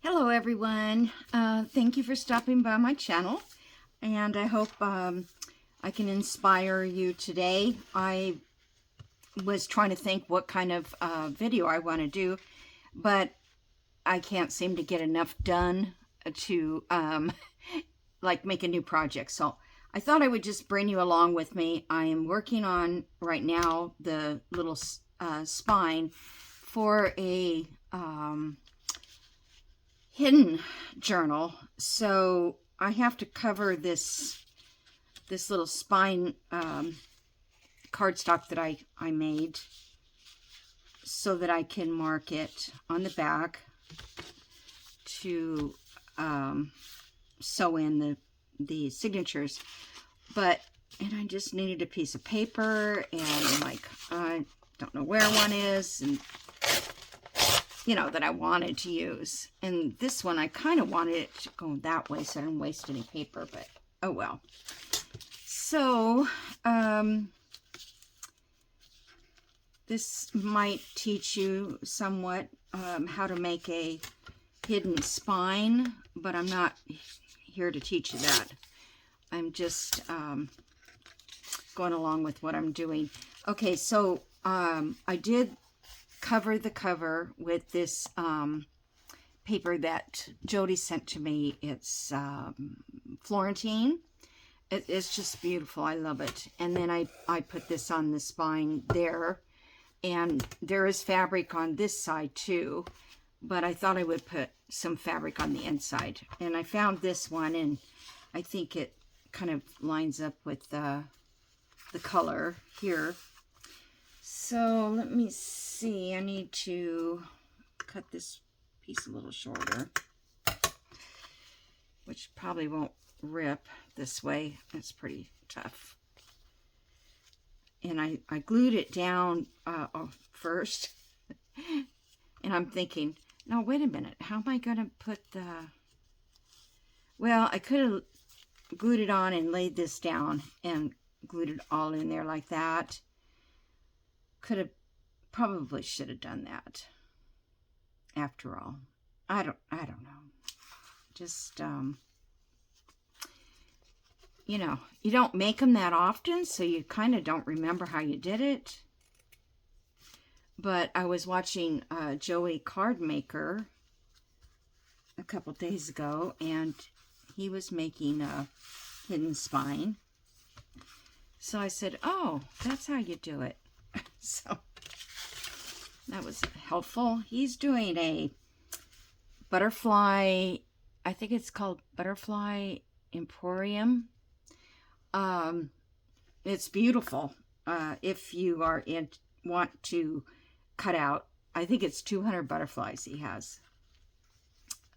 Hello everyone. Thank you for stopping by my channel, and I hope I can inspire you today. I was trying to think what kind of video I want to do, but I can't seem to get enough done to like make a new project. So I thought I would just bring you along with me. I am working on right now the little spine for a hidden journal. So I have to cover this little spine cardstock that I made so that I can mark it on the back to sew in the signatures. And I just needed a piece of paper, and I'm like, I don't know where one is, and you know, that I wanted to use. And this one, I kind of wanted it to go that way so I didn't waste any paper, but oh well. So, this might teach you somewhat how to make a hidden spine, but I'm not here to teach you that. I'm just going along with what I'm doing. Okay, so I did cover the cover with this paper that Jody sent to me. It's Florentine. It's just beautiful. I love it. And then I put this on the spine there, and there is fabric on this side too, but I thought I would put some fabric on the inside. And I found this one, and I think it kind of lines up with the color here. So let me see. I need to cut this piece a little shorter, which probably won't rip this way. It's pretty tough. And I glued it down first. And I'm thinking, no, wait a minute. How am I going to put the... Well, I could have glued it on and laid this down and glued it all in there like that. Probably should have done that. After all, I don't know. Just you know, you don't make them that often, so you kind of don't remember how you did it. But I was watching Joey Cardmaker a couple days ago, and he was making a hidden spine. So I said, oh, that's how you do it. So that was helpful. He's doing a butterfly, I think it's called Butterfly Emporium. It's beautiful. If you want to cut out, I think it's 200 butterflies he has.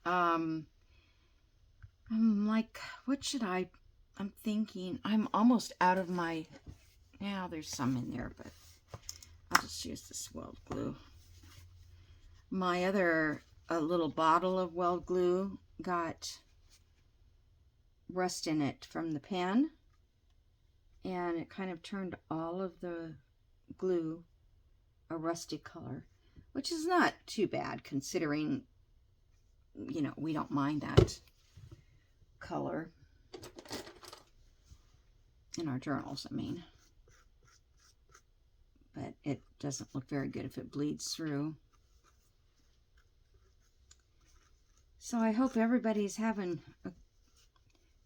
I'm like, what should I'm thinking, I'm almost out of my, yeah, there's some in there, but I'll just use this weld glue. My other little bottle of weld glue got rust in it from the pen, and it kind of turned all of the glue a rusty color, which is not too bad considering, you know, we don't mind that color in our journals, I mean. But it doesn't look very good if it bleeds through. So I hope everybody's having a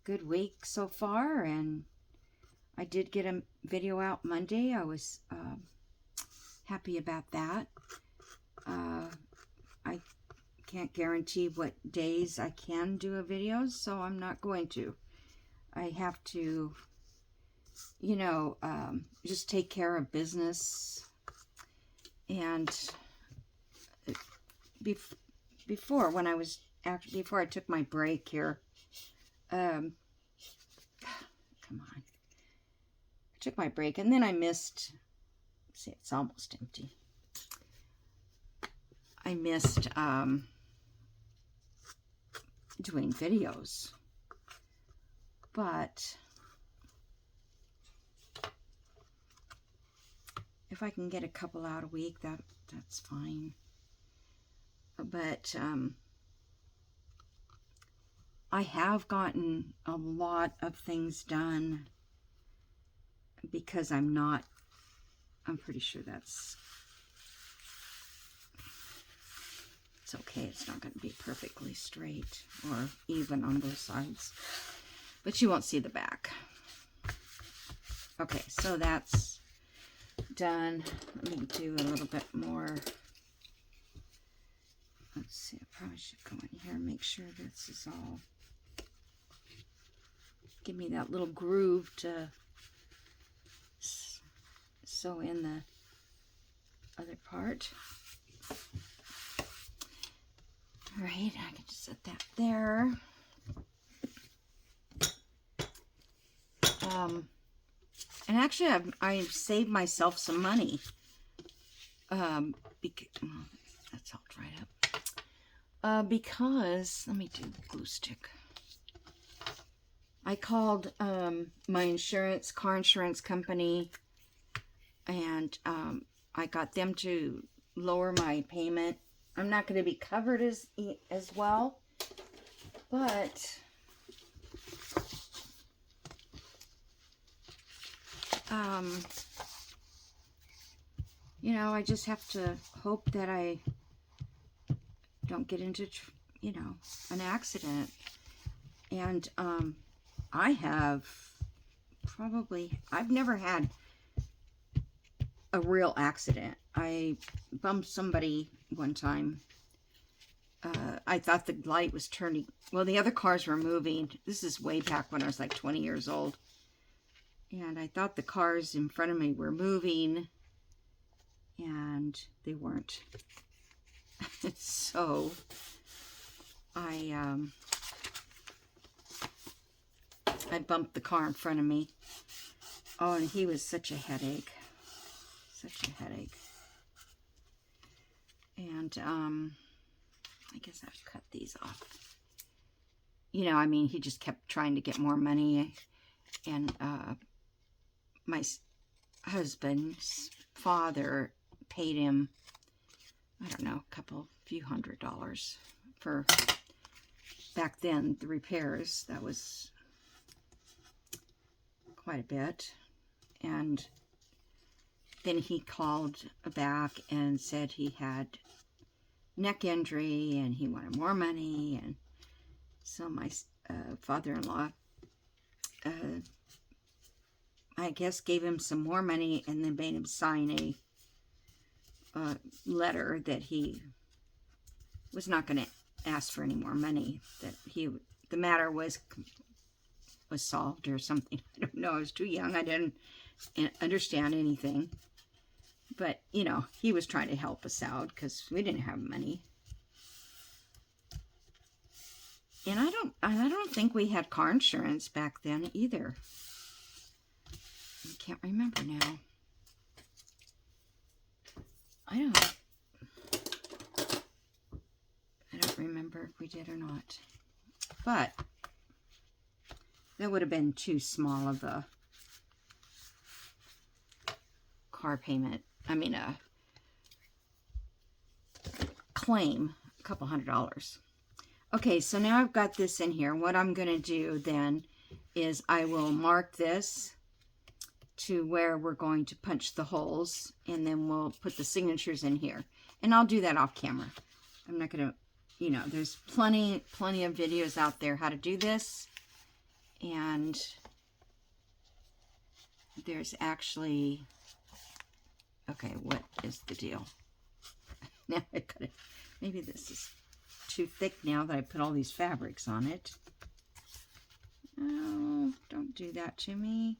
good week so far, and I did get a video out Monday. I was happy about that. I can't guarantee what days I can do a video, so I'm not going to. I have to, you know, just take care of business. And before I took my break here, come on, I took my break, and then I missed, see, it's almost empty. I missed doing videos, but if I can get a couple out a week, that's fine. But I have gotten a lot of things done because I'm pretty sure it's okay. It's not going to be perfectly straight or even on both sides, but you won't see the back. Okay, so that's done. Let me do a little bit more. Let's see, I probably should go in here and make sure this is all, give me that little groove to sew in the other part. All right, I can just set that there. And actually, I've saved myself some money. Well, that's all dried up. Because, let me do the glue stick. I called my car insurance company, and I got them to lower my payment. I'm not going to be covered as well, but you know, I just have to hope that I don't get into, you know, an accident. And I've never had a real accident. I bumped somebody one time. I thought the light was turning. Well, the other cars were moving. This is way back when I was like 20 years old. And I thought the cars in front of me were moving, and they weren't. So I bumped the car in front of me. Oh, and he was such a headache. Such a headache. And I guess I've cut these off. You know, I mean, he just kept trying to get more money. And my husband's father paid him, I don't know, few $100s for, back then, the repairs. That was quite a bit. And then he called back and said he had neck injury and he wanted more money. And so my father-in-law, I guess, gave him some more money and then made him sign a letter that he was not going to ask for any more money, that the matter was solved or something. I don't know. I was too young. I didn't understand anything. But, you know, he was trying to help us out because we didn't have money. And I don't think we had car insurance back then either. I can't remember now. I don't remember if we did or not. But that would have been too small of a car payment. I mean, a claim, a couple $100. Okay, so now I've got this in here. What I'm going to do then is I will mark this to where we're going to punch the holes, and then we'll put the signatures in here. And I'll do that off camera. I'm not going to, you know, there's plenty of videos out there how to do this. And there's actually, okay, what is the deal? Now I got it. Maybe this is too thick now that I put all these fabrics on it. Oh, don't do that to me.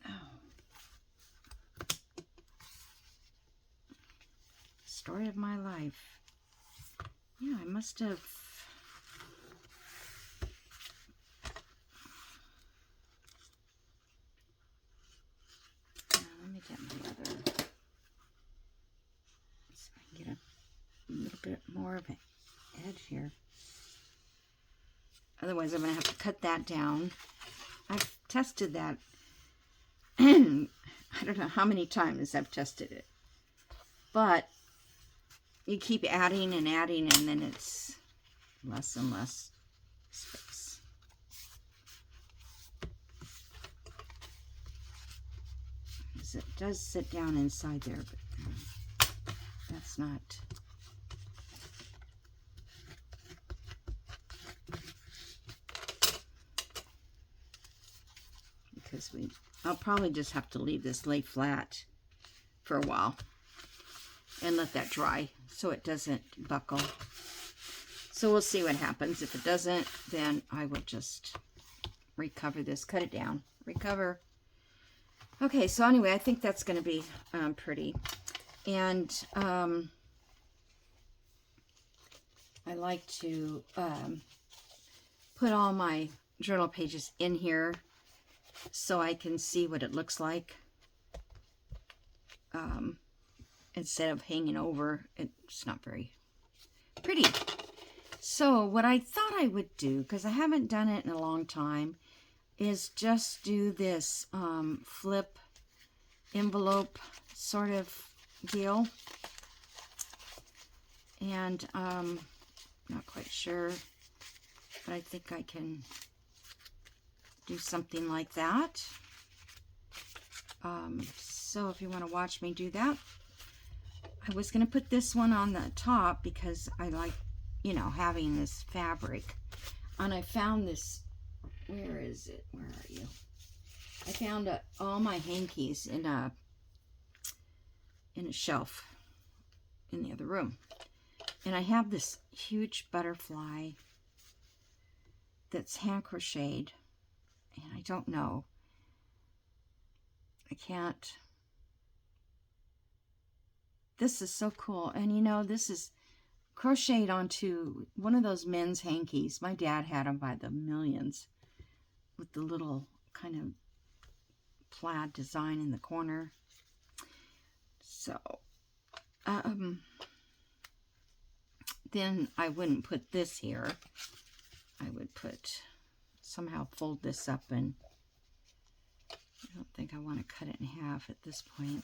Oh. Story of my life. Yeah, I must have. Let me get my other. So I can get a little bit more of an edge here. Otherwise, I'm going to have to cut that down. I've tested that. I don't know how many times I've tested it. But you keep adding and adding, and then it's less and less space. It does sit down inside there, but that's not. Because I'll probably just have to leave this lay flat for a while and let that dry so it doesn't buckle. So we'll see what happens. If it doesn't, then I will just recover this, cut it down, recover. Okay, so anyway, I think that's going to be pretty. And I like to put all my journal pages in here so I can see what it looks like. Instead of hanging over, it's not very pretty. So what I thought I would do, because I haven't done it in a long time, is just do this flip envelope sort of deal. And not quite sure, but I think I can do something like that. So if you want to watch me do that, I was going to put this one on the top because I like, you know, having this fabric. And I found this, where is it? Where are you? I found all my hankies in a shelf in the other room. And I have this huge butterfly that's hand crocheted. And I don't know. I can't. This is so cool. And you know, this is crocheted onto one of those men's hankies. My dad had them by the millions with the little kind of plaid design in the corner. So, then I wouldn't put this here. I would somehow fold this up, and I don't think I want to cut it in half at this point.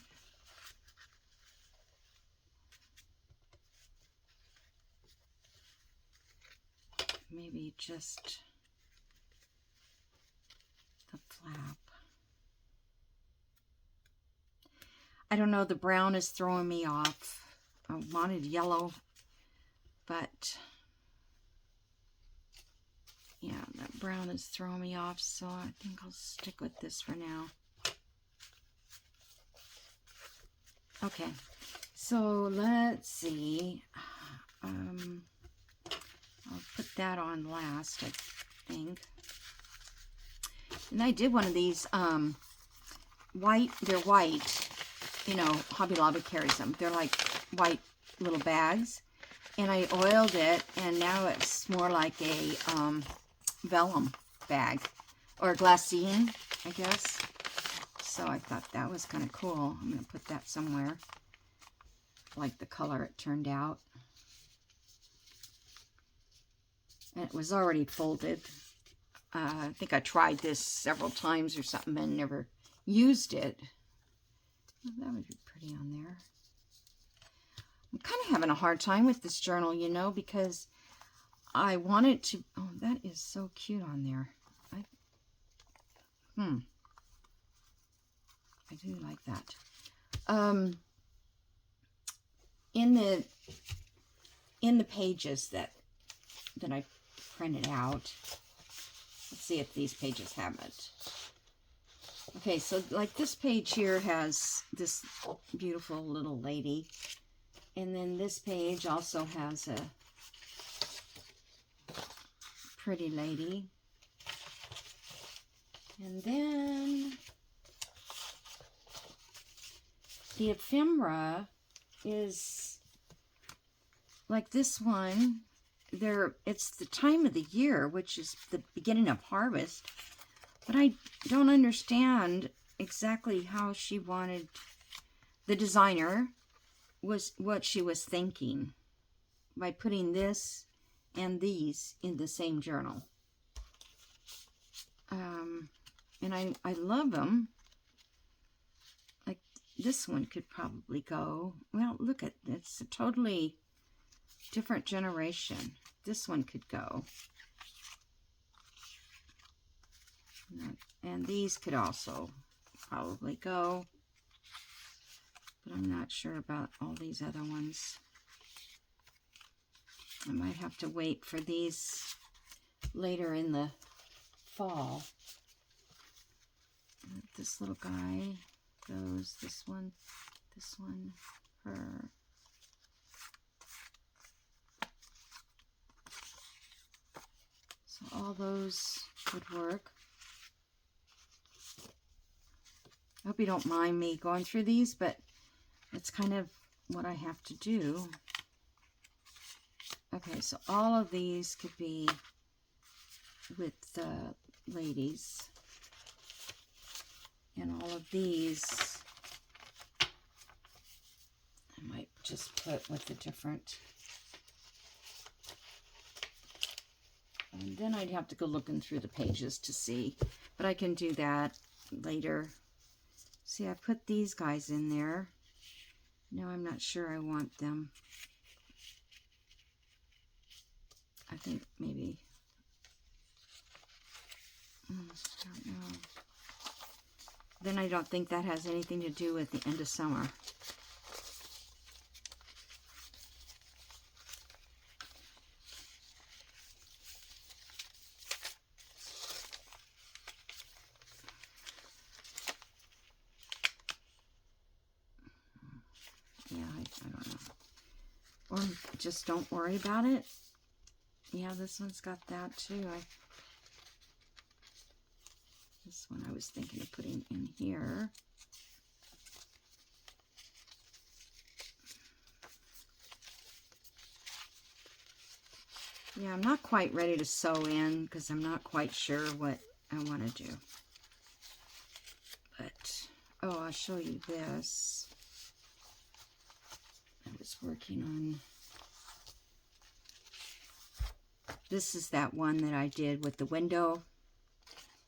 Maybe just the flap. I don't know, the brown is throwing me off. I wanted yellow, but yeah, that brown is throwing me off, so I think I'll stick with this for now. Okay, so let's see. I'll put that on last, I think. And I did one of these white, they're white, you know, Hobby Lobby carries them. They're like white little bags. And I oiled it, and now it's more like a vellum bag, or glassine, I guess. So I thought that was kind of cool. I'm going to put that somewhere. I like the color it turned out. And it was already folded. I think I tried this several times or something and never used it. That would be pretty on there. I'm kind of having a hard time with this journal, you know, because I wanted to... Oh, that is so cute on there. I do like that. In the pages that I printed out, let's see if these pages have it. Okay, so like this page here has this beautiful little lady, and then this page also has a pretty lady. And then the ephemera is like this one. It's the time of the year, which is the beginning of harvest, but I don't understand exactly how she wanted, the designer was what she was thinking by putting this and these in the same journal. And I love them. Like this one could probably go, well, look at, it's a totally different generation. this one could go. And these could also probably go. But I'm not sure about all these other ones. I might have to wait for these later in the fall. This little guy goes, this one, her. So all those would work. I hope you don't mind me going through these, but it's kind of what I have to do. Okay, so all of these could be with the ladies. And all of these I might just put with the different. And then I'd have to go looking through the pages to see. But I can do that later. See, I put these guys in there. No, I'm not sure I want them. I think maybe, I don't know. Then I don't think that has anything to do with the end of summer. Yeah, I don't know. Or just don't worry about it. Yeah, this one's got that too. This one I was thinking of putting in here. Yeah, I'm not quite ready to sew in because I'm not quite sure what I want to do. But, oh, I'll show you this. I was working on, this is that one that I did with the window,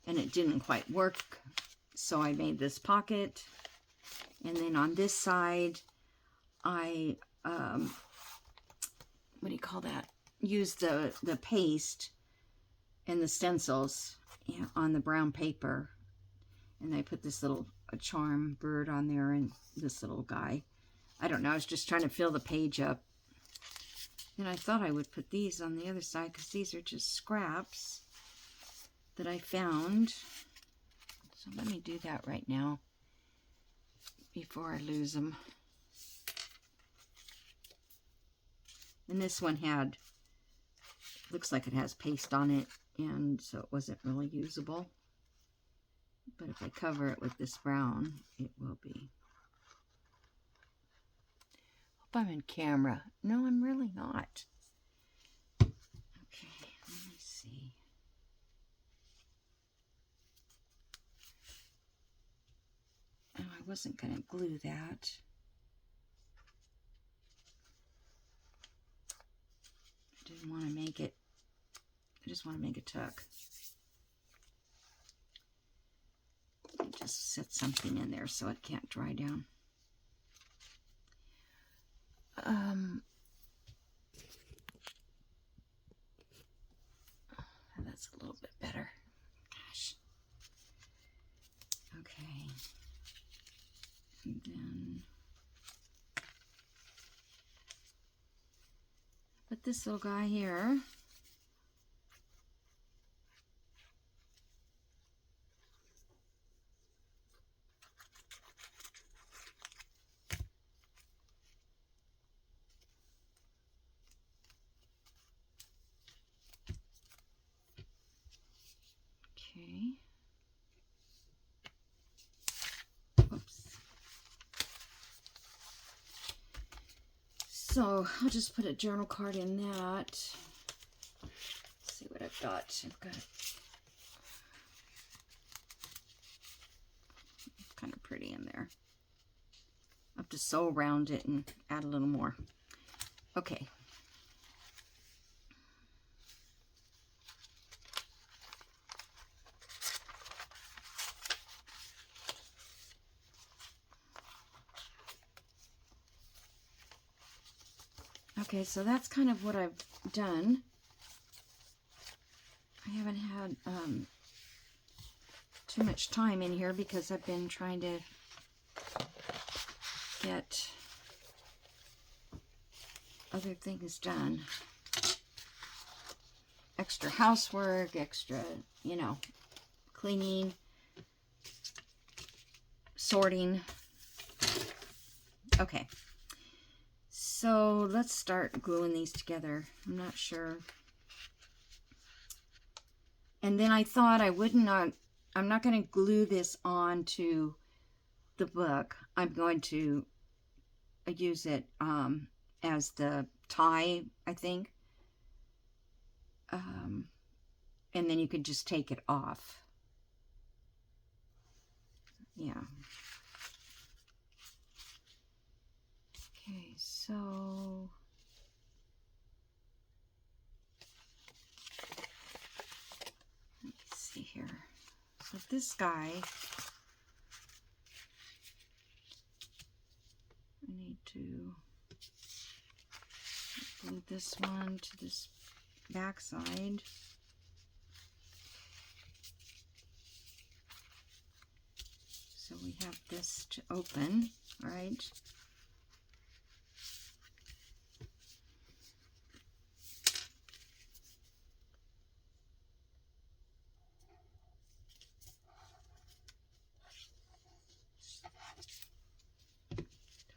and it didn't quite work, so I made this pocket. And then on this side, I, what do you call that? Used the paste and the stencils on the brown paper. And I put this little charm bird on there and this little guy. I don't know, I was just trying to fill the page up. And I thought I would put these on the other side because these are just scraps that I found. So let me do that right now before I lose them. And this one had, looks like it has paste on it, and so it wasn't really usable. But if I cover it with this brown, it will be. Hope I'm in camera. No, I'm really not. Okay, let me see. Oh, I wasn't going to glue that. I didn't want to make it, I just want to make a tuck. Just set something in there so it can't dry down. That's a little bit better. Gosh. Okay. And then put this little guy here. Okay. Oops. So I'll just put a journal card in that. Let's see what I've got. I've got kind of pretty in there. I have to sew around it and add a little more. Okay. Okay, so that's kind of what I've done. I haven't had too much time in here because I've been trying to get other things done. Extra housework, extra, you know, cleaning, sorting. Okay. So let's start gluing these together. I'm not sure. And then I thought I'm not going to glue this onto the book. I'm going to use it as the tie, I think. And then you could just take it off. Yeah. Okay, so let me see here. So this guy, I need to glue this one to this back side. So we have this to open, right?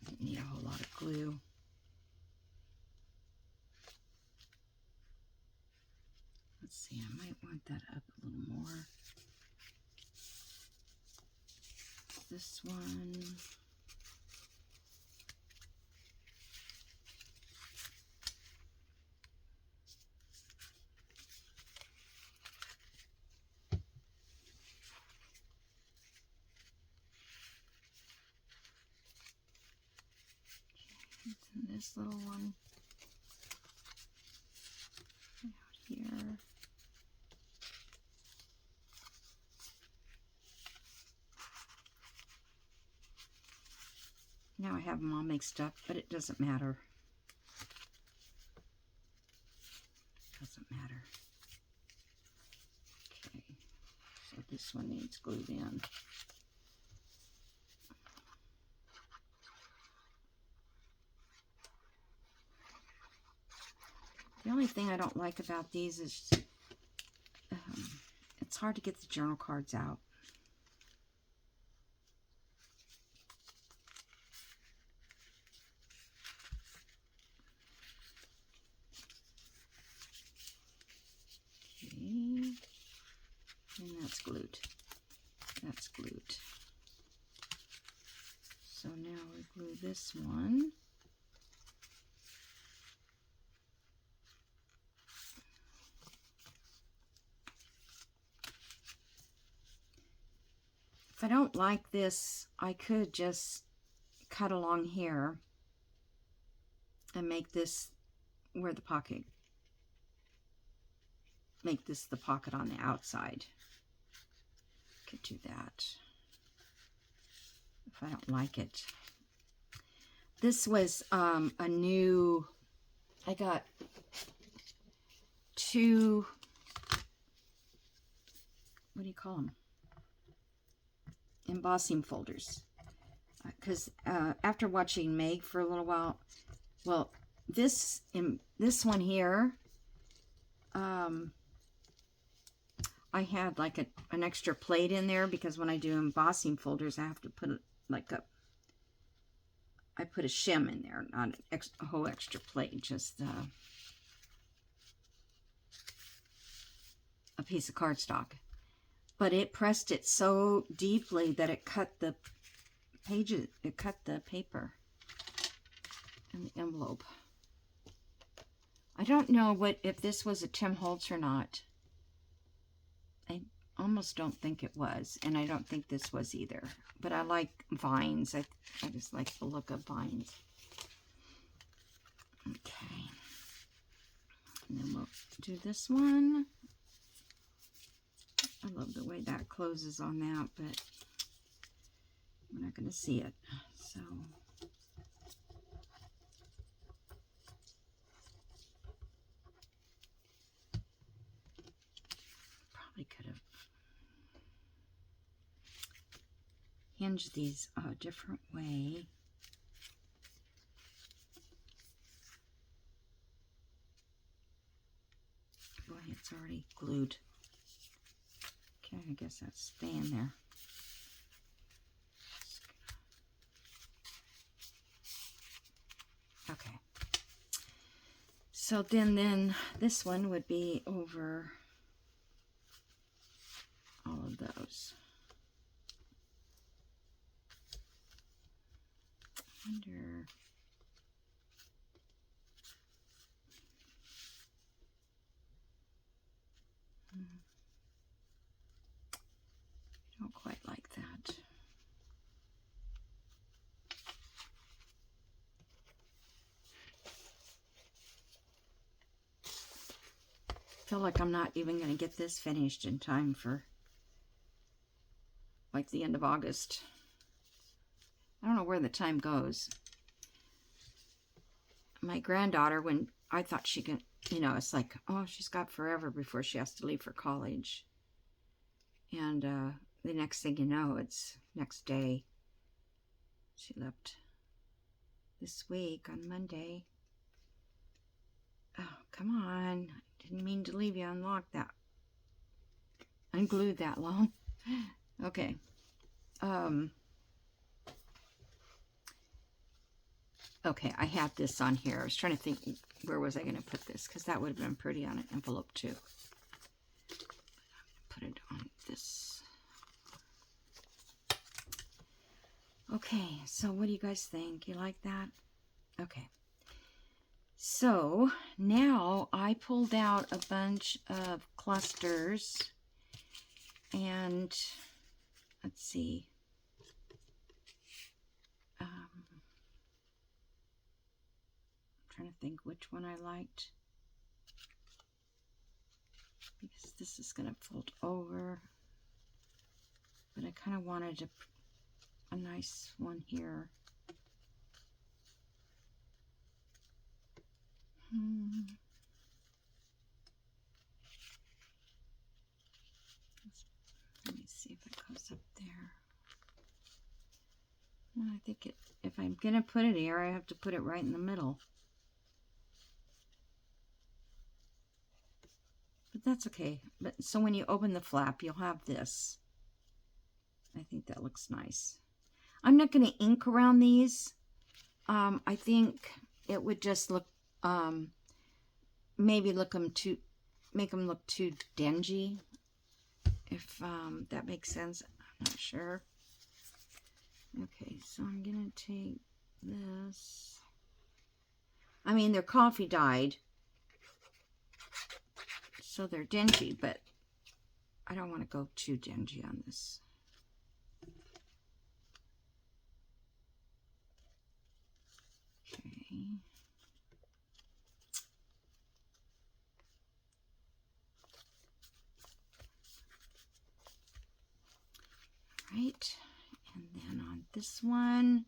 Doesn't need a whole lot of glue. Let's see, I might want that up a little more. This one. And this little one out here. Now I have them all mixed up, but it doesn't matter. Doesn't matter. Okay, so this one needs glued in. The only thing I don't like about these is it's hard to get the journal cards out. Okay, and that's glued. That's glued. So now we glue this one. If I don't like this, I could just cut along here and make this where the pocket, make this the pocket on the outside. Could do that if I don't like it. This was a new, I got 2, what do you call them? Embossing folders. Because after watching Meg for a little while, well, this one here, I had like an extra plate in there because when I do embossing folders, I have to put I put a shim in there, not a whole extra plate, just a piece of cardstock. But it pressed it so deeply that it cut the pages, it cut the paper and the envelope. I don't know if this was a Tim Holtz or not. I almost don't think it was, and I don't think this was either. But I like vines. I just like the look of vines. Okay. And then we'll do this one. I love the way that closes on that, but we're not going to see it. So hinge these a different way. Boy, it's already glued. Okay, I guess that's staying there. Okay. So then this one would be over all of those. I wonder. I don't quite like that. I feel like I'm not even going to get this finished in time for like the end of August. I don't know where the time goes. My granddaughter, when I thought she could, you know, it's like, oh, she's got forever before she has to leave for college. And the next thing you know, it's next day. She left this week on Monday. Oh, come on. Didn't mean to leave you unlocked that. Unglued that long. Okay. Okay, I had this on here. I was trying to think, where was I going to put this? Because that would have been pretty on an envelope too. Put it on this. Okay, so what do you guys think? You like that? Okay. So now I pulled out a bunch of clusters, and let's see. I'm trying to think which one I liked, because this is going to fold over, but I kind of wanted a nice one here. Let me see if it goes up there. No, I think if I'm going to put it here, I have to put it right in the middle. But that's okay. But so when you open the flap, you'll have this. I think that looks nice. I'm not going to ink around these. I think it would just look, maybe make them look too dingy, if that makes sense. I'm not sure. Okay, so I'm going to take this. I mean, they're coffee dyed, so they're dingy, but I don't want to go too dingy on this. Okay. Right, and then on this one,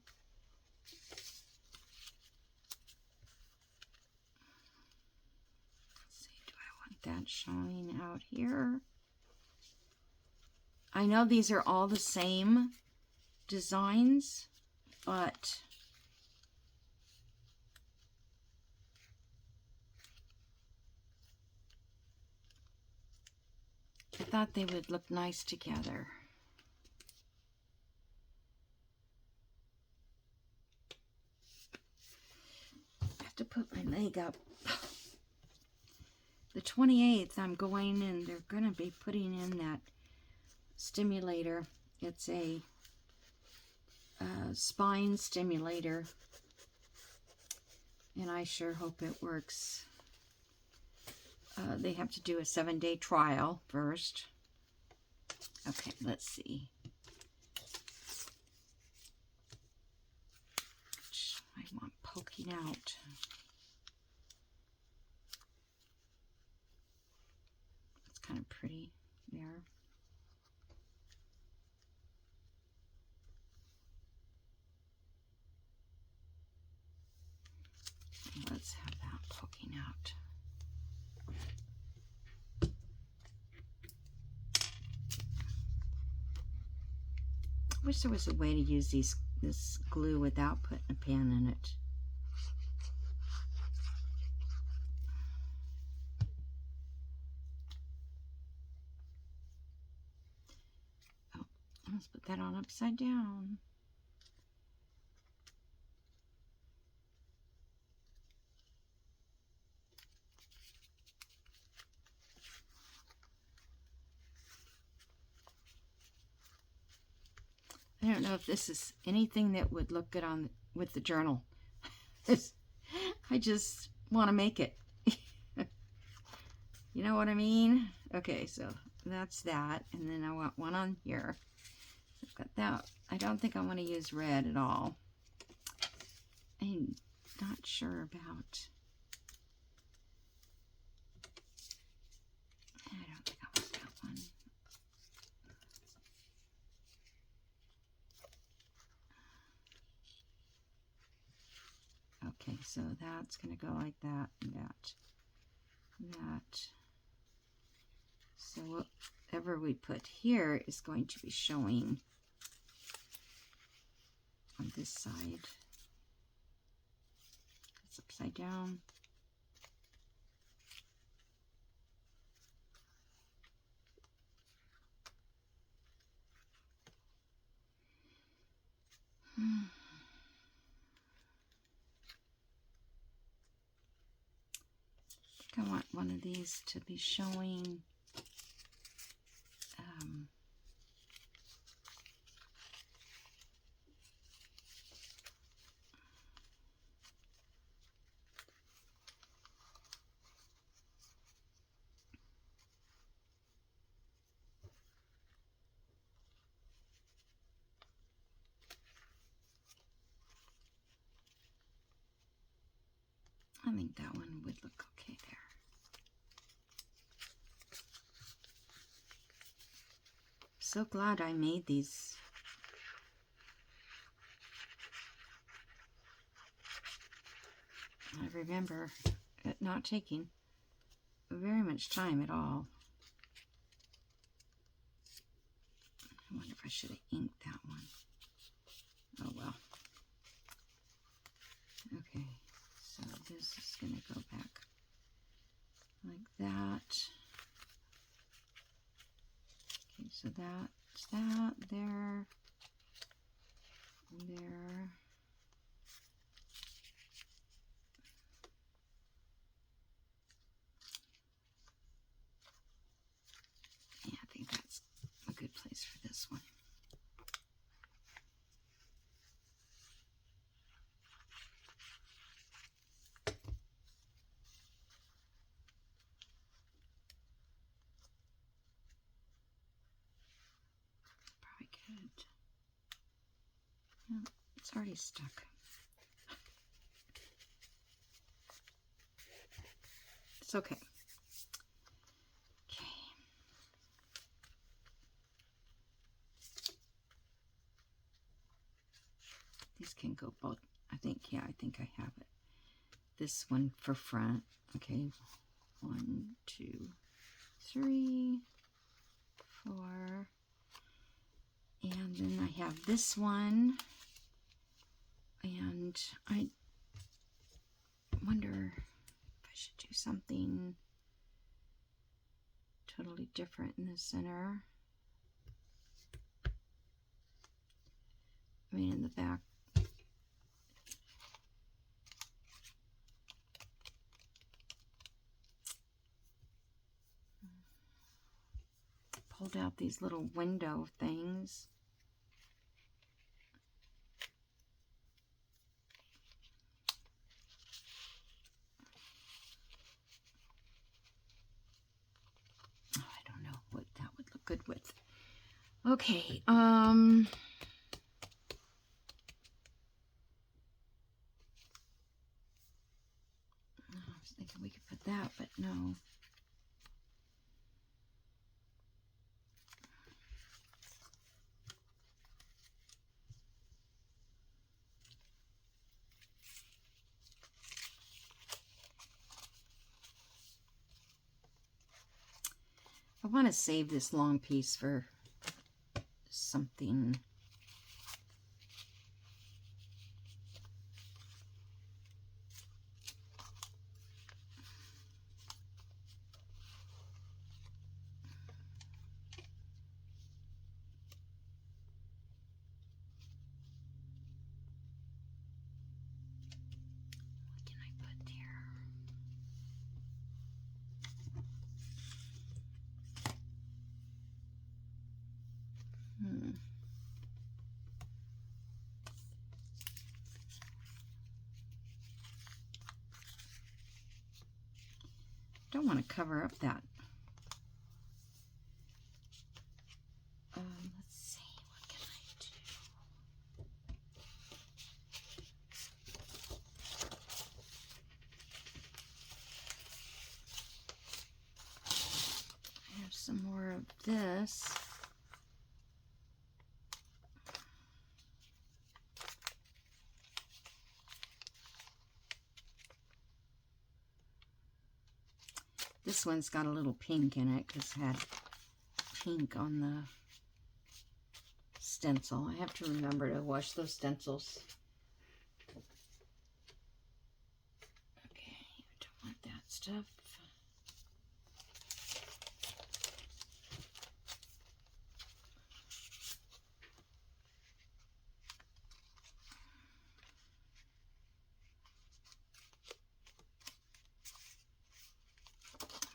let's see, do I want that showing out here? I know these are all the same designs, but I thought they would look nice together. I have to put my leg up. The 28th, I'm going, and they're going to be putting in that stimulator. It's a spine stimulator, and I sure hope it works. They have to do a 7-day trial first. Okay, let's see. Which I want poking out. It's kind of pretty there. Let's have that poking out. wish there was a way to use this glue without putting a pen in it. Oh, let's put that on upside down. I don't know if this is anything that would look good on with the journal. I just want to make it. You know what I mean? Okay, so that's that. And then I want one on here. I've got that. I don't think I want to use red at all. I'm not sure about. I don't think I want that one. Okay, so that's going to go like that and that. So whatever we put here is going to be showing on this side. It's upside down. I want one of these to be showing I think that one would look okay there. So glad I made these. I remember it not taking very much time at all. I wonder if I should have inked that one. Oh well. Okay, so this is going to go back like that. Okay, so that's that there, and there. Yeah, I think that's a good place for this one. Probably could. No, it's already stuck. It's okay. Okay. These can go both. I think, yeah, I think I have it. This one for front. Okay. 1, 2, 3, 4. And then I have this one. And I wonder if I should do something totally different in the center. I mean, in the back. Pulled out these little window things. Oh, I don't know what that would look good with. Okay, I was thinking we could put that, but no. I want to save this long piece for something don't want to cover up that. Let's see, what can I do? I have some more of this. This one's got a little pink in it because it had pink on the stencil. I have to remember to wash those stencils. Okay, I don't want that stuff.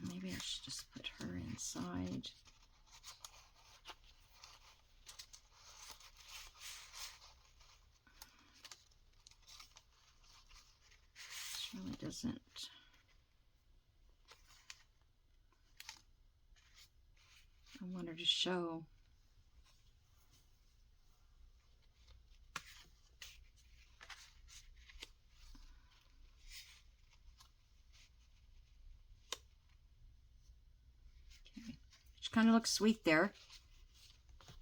Maybe I should just put her inside. This really doesn't. I want her to show. Which kind of looks sweet there.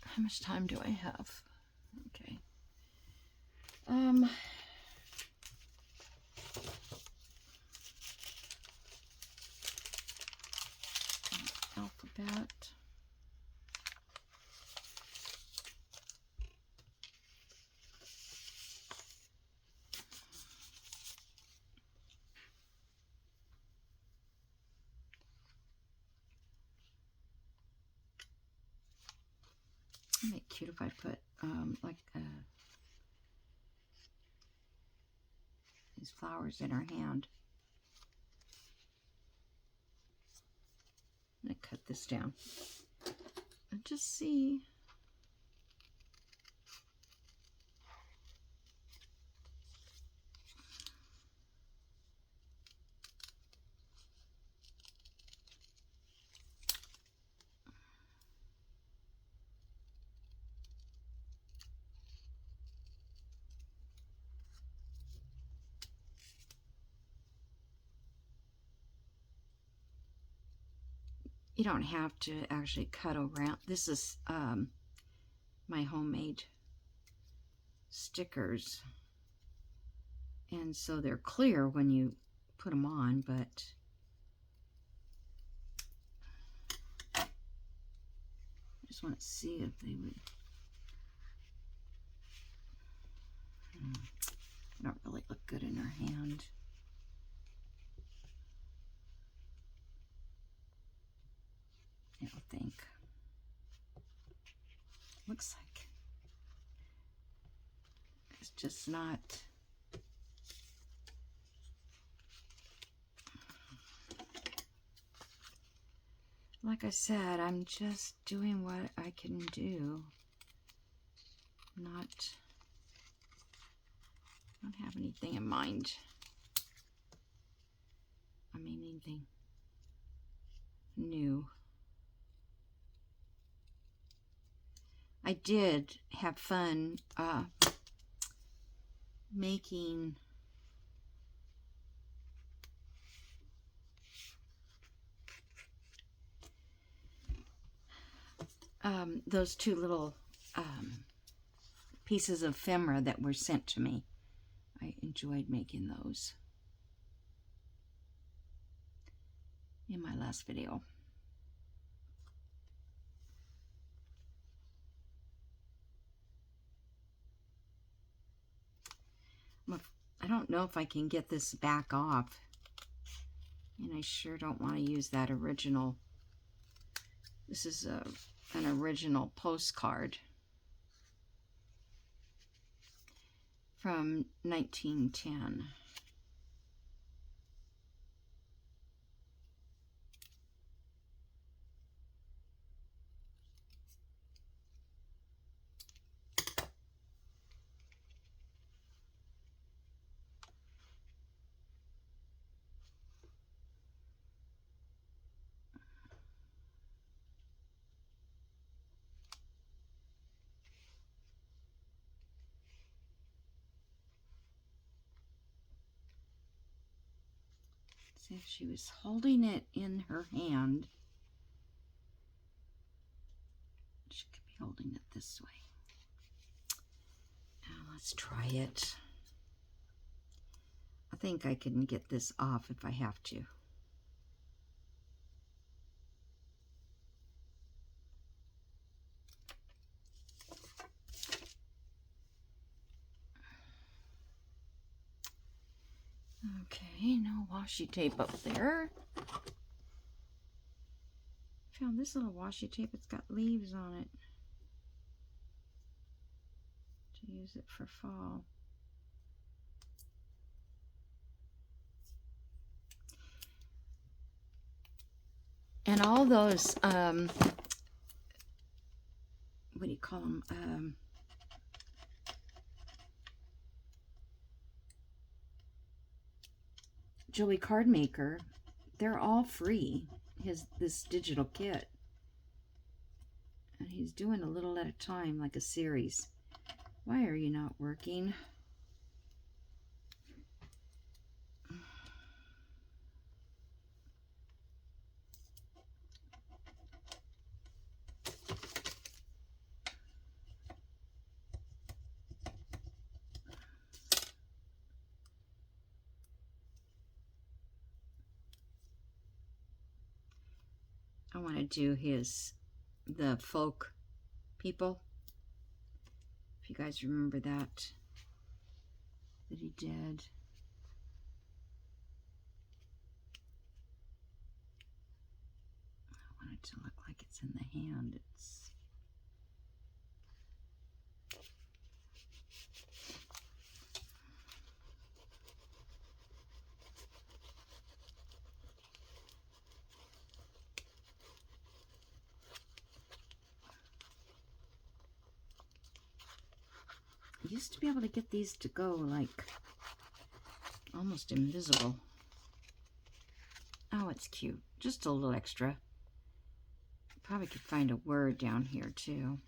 How much time do I have? Okay. Alphabet. It'd be cute if I put like these flowers in her hand. I'm gonna cut this down and just see. You don't have to actually cut around. This is my homemade stickers. And so they're clear when you put them on, but I just want to see if they would. They don't really look good in her hand. I don't think. Looks like it's just not. Like I said, I'm just doing what I can do. I don't have anything in mind. I mean, anything new. I did have fun making those two little pieces of ephemera that were sent to me. I enjoyed making those in my last video. I don't know if I can get this back off, and I sure don't want to use that original. This is an original postcard from 1910. See if she was holding it in her hand. She could be holding it this way. Now let's try it. I think I can get this off if I have to. Okay, no washi tape up there. Found this little washi tape. It's got leaves on it to use it for fall. And all those, what do you call them? Joey Card Maker, they're all free, this digital kit. And he's doing a little at a time, like a series. Why are you not working? I want to do the folk people. If you guys remember that he did. I want it to look like it's in the hand. I used to be able to get these to go like almost invisible. Oh, it's cute. Just a little extra. Probably could find a word down here too.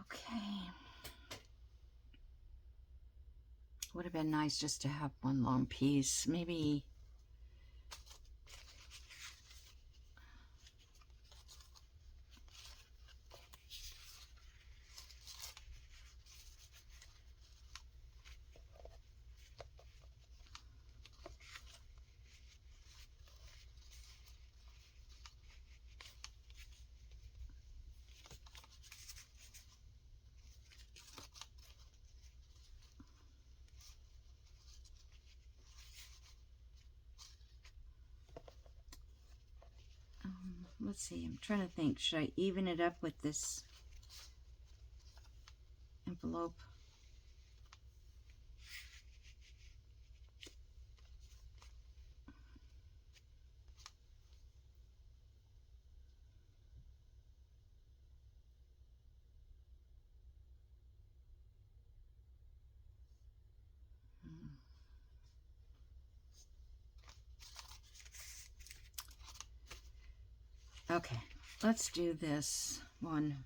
Okay. Would have been nice just to have one long piece. Maybe let's see, I'm trying to think, should I even it up with this envelope? Okay, let's do this one.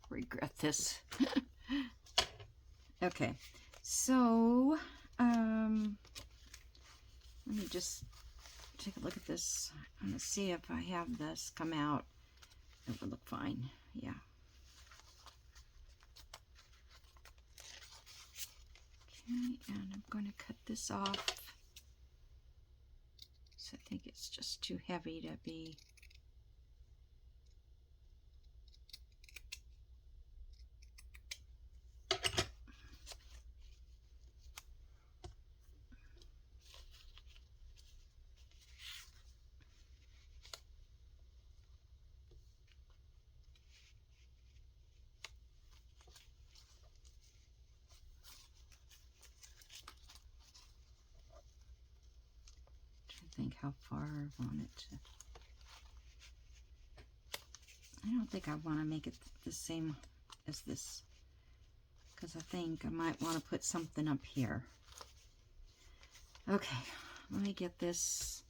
Regret this. Okay, so let me just take a look at this. I'm gonna see if I have this come out. It would look fine. Yeah. Okay, and I'm going to cut this off. So I think it's just too heavy to be. Think how far I want it to. I don't think I want to make it the same as this, because I think I might want to put something up here. Okay, let me get this.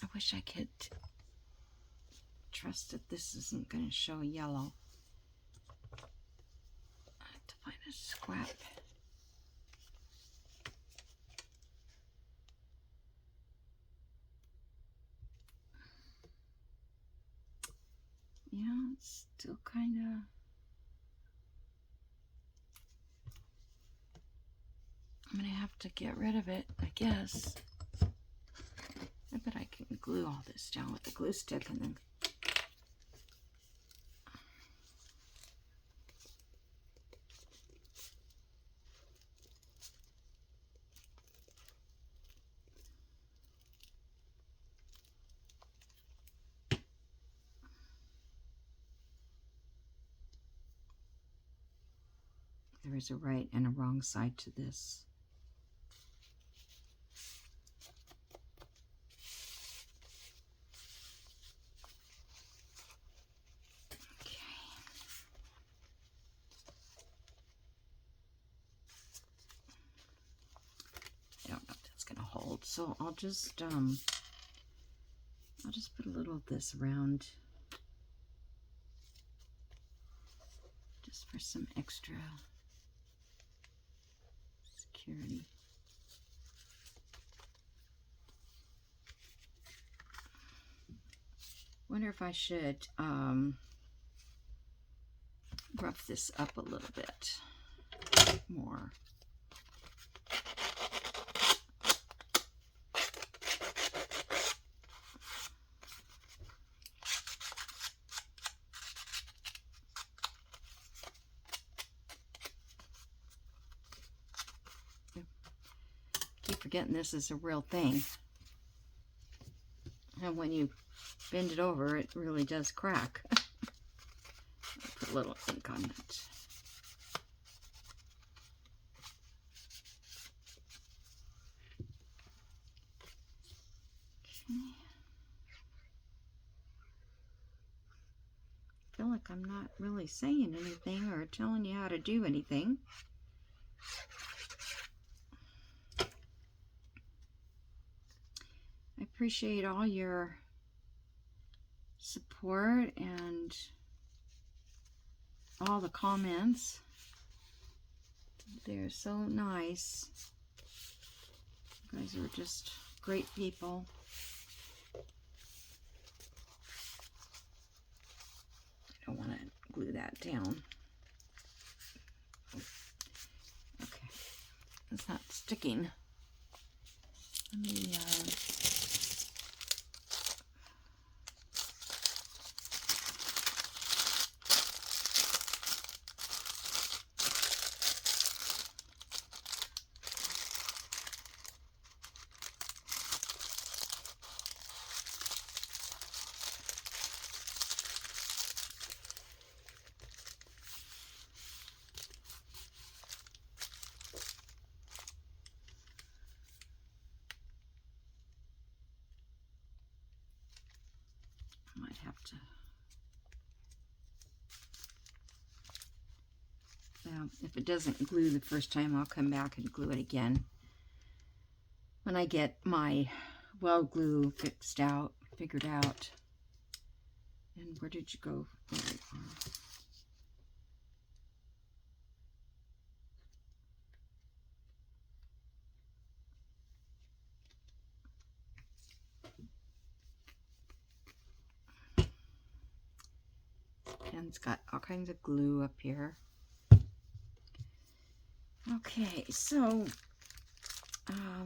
I wish I could trust that this isn't going to show yellow. I have to find a scrap. Yeah, it's still kind of... I'm going to have to get rid of it, I guess. I bet I can glue all this down with the glue stick and then... There is a right and a wrong side to this. Okay. I don't know if that's gonna hold, so I'll just put a little of this around, just for some extra security. Wonder if I should rough this up a little bit more. Keep forgetting this is a real thing. And when you bend it over, it really does crack. I'll put a little ink on it. Okay. I feel like I'm not really saying anything or telling you how to do anything. I appreciate all your support and all the comments. They're so nice. You guys are just great people. I don't want to glue that down. Okay, it's not sticking. Let me might have to. Well, if it doesn't glue the first time, I'll come back and glue it again when I get my weld glue figured out. And where did you go? There you are. Pen's got all kinds of glue up here. Okay, so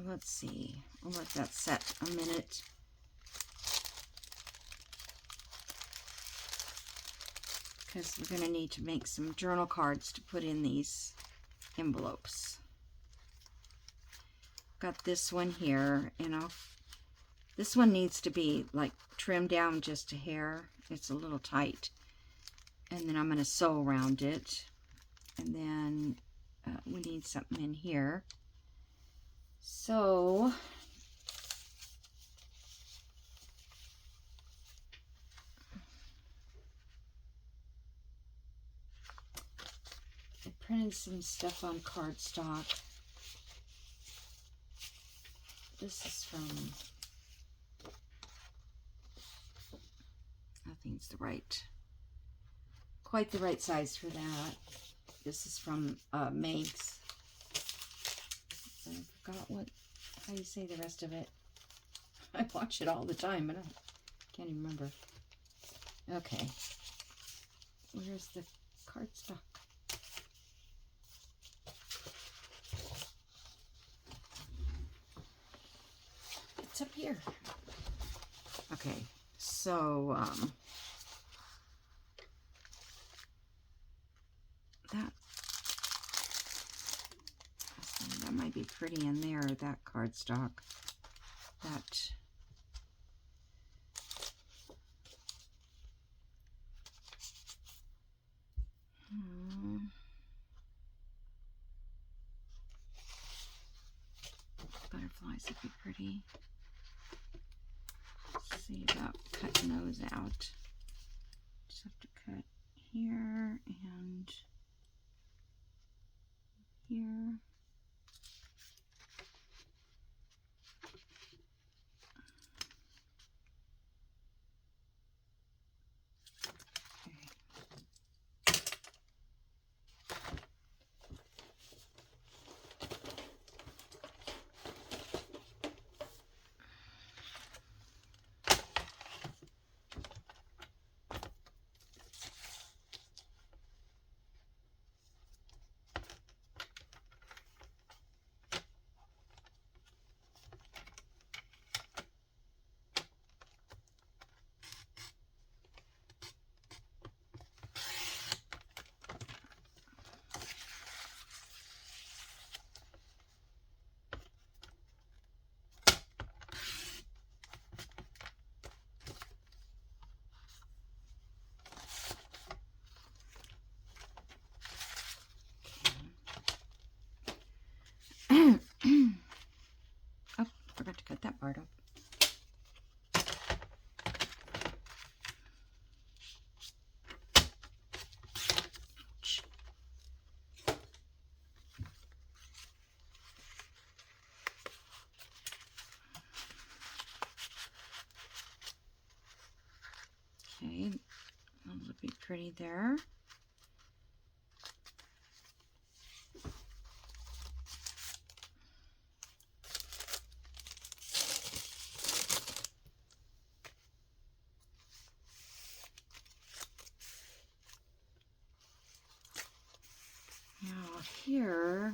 let's see. I'll let that set a minute. Because we're going to need to make some journal cards to put in these envelopes. Got this one here, and this one needs to be like trimmed down just a hair. It's a little tight. And then I'm going to sew around it. And then we need something in here. So I printed some stuff on cardstock. This is from, I think it's quite the right size for that. This is from Megs. I forgot how you say the rest of it. I watch it all the time, but I can't even remember. Okay. Where's the cardstock? It's up here. Okay, so that might be pretty in there, that cardstock. That butterflies would be pretty. Let's see about cutting those out. Just have to cut here and here. Oh, forgot to cut that part up. Ouch. Okay, that would be pretty there. Now here,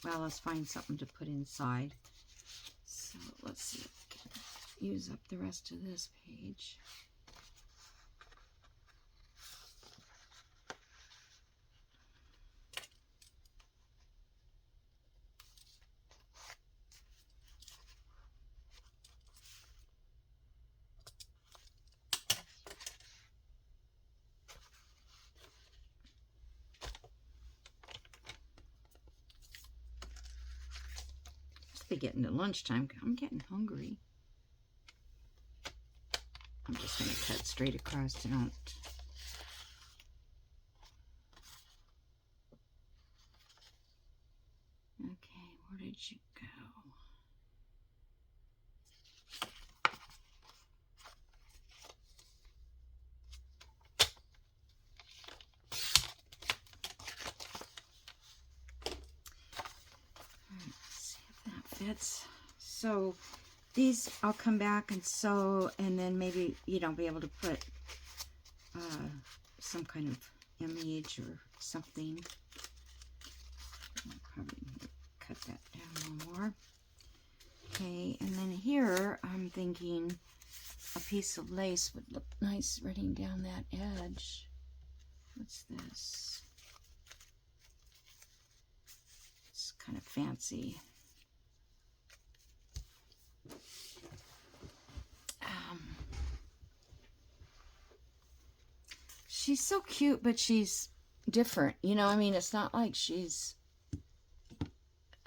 well, let's find something to put inside. So let's see if we can use up the rest of this page. Be getting to lunchtime. I'm getting hungry. I'm just going to cut straight across to don't. Okay, where did you go? Let's see if that fits. So these I'll come back and sew, and then maybe, you know, be able to put some kind of image or something. I'll probably cut that down a little more. Okay, and then here I'm thinking a piece of lace would look nice running down that edge. What's this? It's kind of fancy. She's so cute, but she's different. You know, I mean, it's not like she's...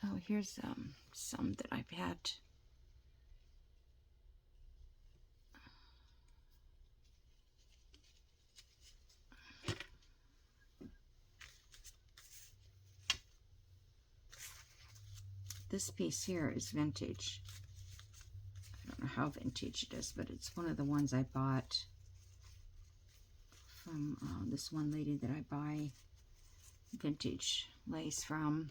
Oh, here's some that I've had. This piece here is vintage. I don't know how vintage it is, but it's one of the ones I bought from this one lady that I buy vintage lace from.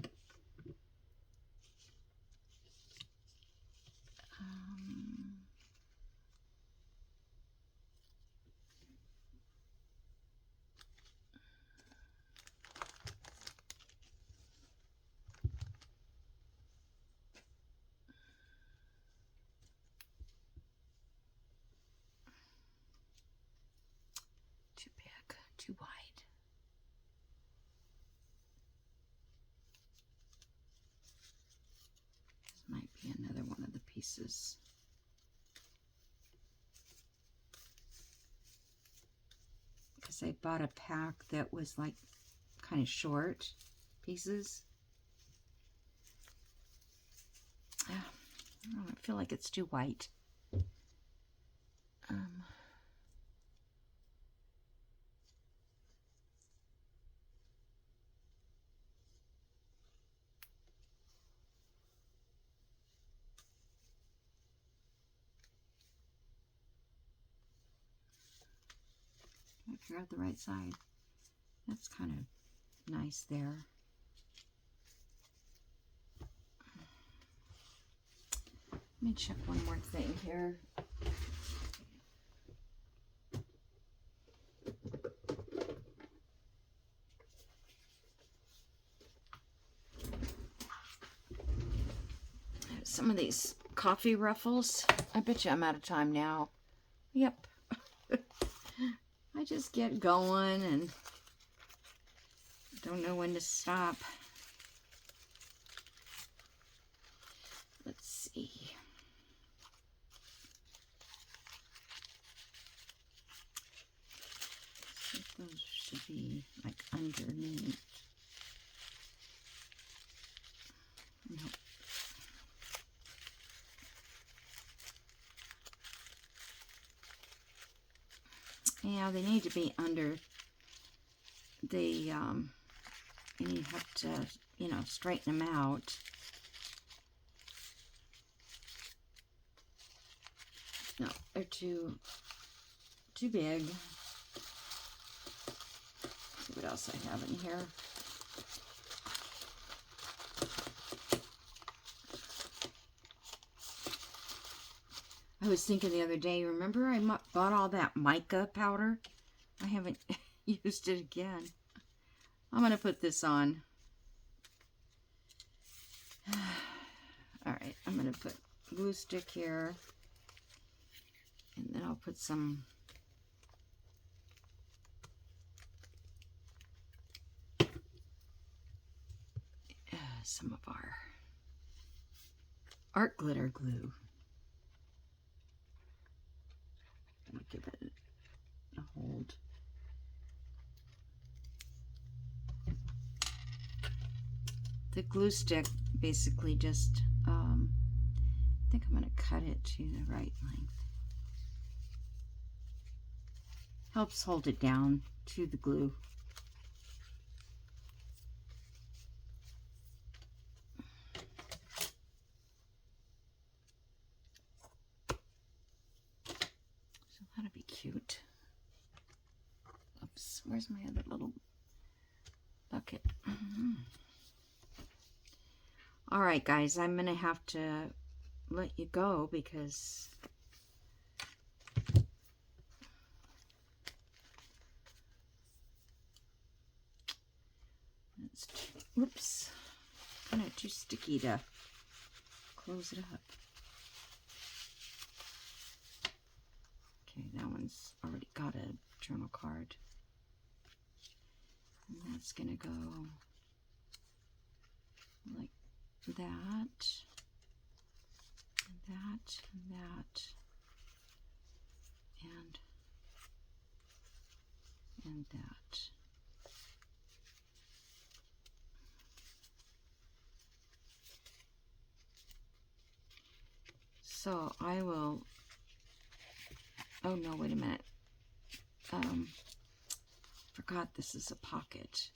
Too big, too wide. This might be another one of the pieces. Because I bought a pack that was like kind of short pieces. I don't feel like it's too white. Figure out the right side. That's kind of nice there. Let me check one more thing here. Some of these coffee ruffles. I bet you I'm out of time now. Yep. I just get going and don't know when to stop. Let's see. So those should be like underneath. Nope. Yeah, they need to be under the, and you have to, you know, straighten them out. No, they're too big. Let's see what else I have in here. I was thinking the other day, remember I bought all that mica powder? I haven't used it again. I'm going to put this on. Alright, I'm going to put glue stick here. And then I'll put some of our art glitter glue. I'll give it a hold. The glue stick basically just, I think I'm going to cut it to the right length. Helps hold it down to the glue. So that'll be cute. Oops, where's my other little bucket? All right, guys, I'm going to have to let you go because it's, whoops, kind of too sticky to close it up. Okay, that one's already got a journal card. And that's going to go like that, and that, and that, and that. So I will, oh no, wait a minute. Forgot this is a pocket.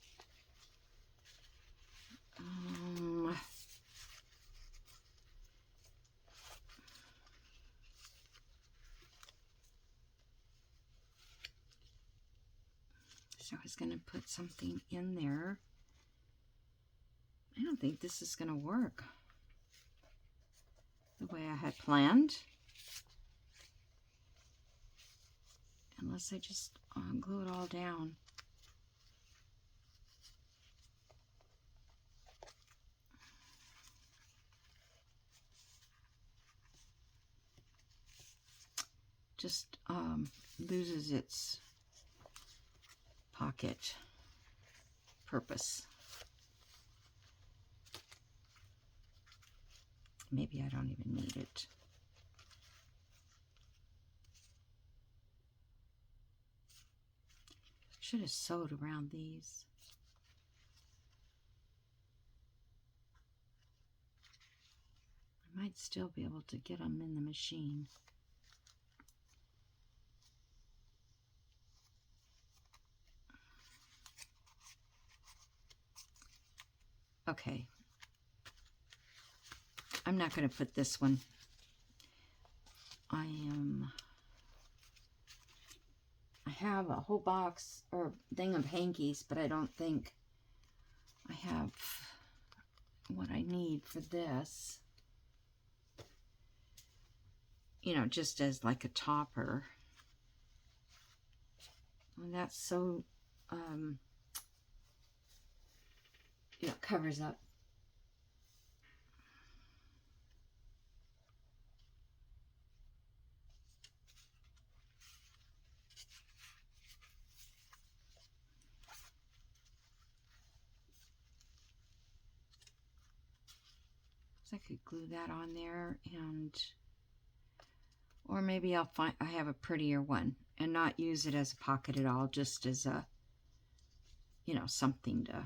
I was going to put something in there. I don't think this is going to work the way I had planned. Unless I just glue it all down. Just loses its pocket purpose. Maybe I don't even need it. Should have sewed around these. I might still be able to get them in the machine. Okay. I'm not going to put this one. I have a whole box or thing of hankies, but I don't think I have what I need for this. You know, just as like a topper. And that's so, you know, covers up. So I could glue that on there, and or maybe I'll find I have a prettier one and not use it as a pocket at all, just as a, you know, something to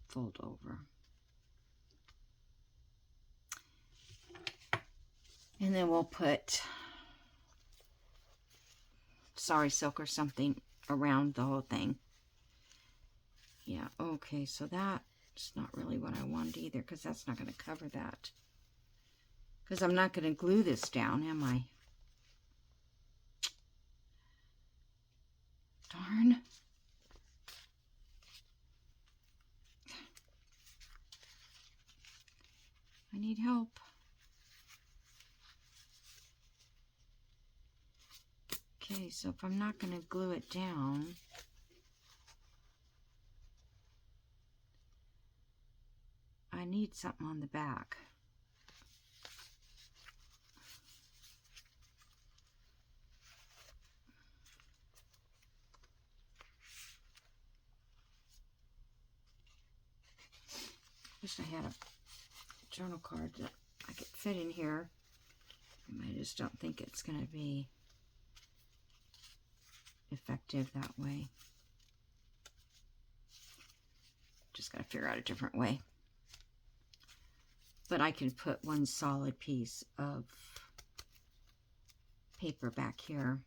fold over. And then we'll put Sari silk or something around the whole thing. Yeah, okay, so that's not really what I wanted either, because that's not going to cover that. Because I'm not going to glue this down, am I? Darn. I need help. Okay, so if I'm not going to glue it down, I need something on the back. Wish I had a journal card that I could fit in here. I just don't think it's going to be effective that way. Just got to figure out a different way. But I can put one solid piece of paper back here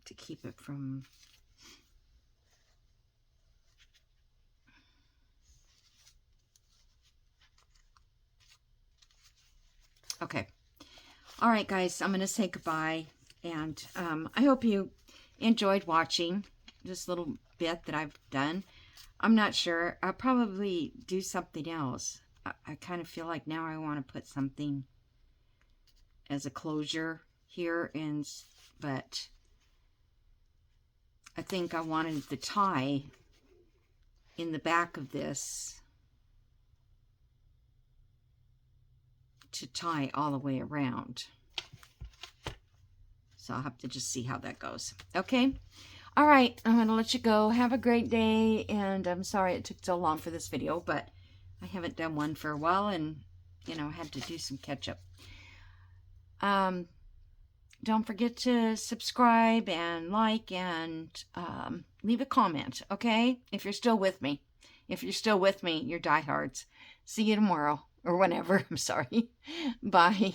to keep it from okay. All right, guys, I'm going to say goodbye. And I hope you enjoyed watching this little bit that I've done. I'm not sure. I'll probably do something else. I kind of feel like now I want to put something as a closure here. But I think I wanted the tie in the back of this to tie all the way around. So I'll have to just see how that goes. Okay. All right. I'm going to let you go. Have a great day. And I'm sorry it took so long for this video, but I haven't done one for a while, and, you know, I had to do some catch up. Don't forget to subscribe and like and leave a comment, okay? If you're still with me. If you're still with me, you're diehards. See you tomorrow or whenever. I'm sorry. Bye.